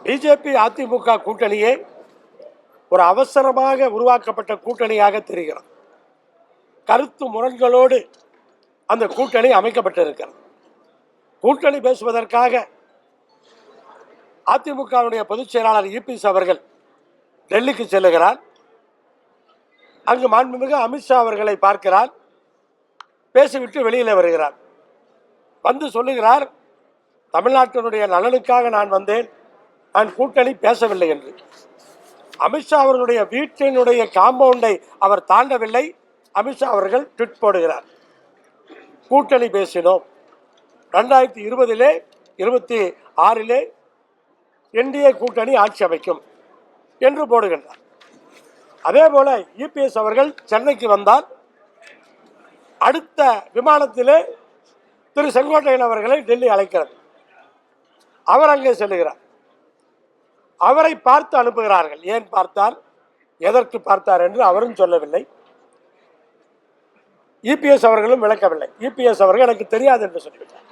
BJP AIADMK கூட்டணியே ஒரு அவசரமாக உருவாக்கப்பட்ட கூட்டணியாக தெரிகிறது. கருத்து முரண்களோடு அந்த கூட்டணி அமைக்கப்பட்டிருக்கிறது. கூட்டணி பேசுவதற்காக அதிமுகவுடைய பொதுச் செயலாளர் இபிஎஸ் அவர்கள் டெல்லிக்கு செல்லுகிறார். அங்கு மாண்புமிகு அமித்ஷா அவர்களை பார்க்கிறார். பேசிவிட்டு வெளியில் வருகிறார். வந்து சொல்லுகிறார், தமிழ்நாட்டினுடைய நலனுக்காக நான் வந்தேன், நான் கூட்டணி பேசவில்லை என்று. அமித்ஷா அவர்களுடைய வீட்டினுடைய காம்பவுண்டை அவர் தாண்டவில்லை. அமித்ஷா அவர்கள் ட்வீட் போடுகிறார், கூட்டணி பேசினோம், 2020 26 என்டிஏ கூட்டணி ஆட்சி அமைக்கும் என்று போடுகின்றார். அதே போல இபிஎஸ் அவர்கள் சென்னைக்கு வந்தால் அடுத்த விமானத்திலே திரு செங்கோட்டையன் அவர்களை டெல்லி அழைக்கிறது. அவர் அங்கே செல்லுகிறார். அவரை பார்த்து அனுப்புகிறார்கள். ஏன் பார்த்தார், எதற்கு பார்த்தார் என்று அவரும் சொல்லவில்லை. இபிஎஸ் அவர்களும் விளக்கவில்லை. இபிஎஸ் அவர்கள் எனக்கு தெரியாது என்று சொல்லிவிட்டார்.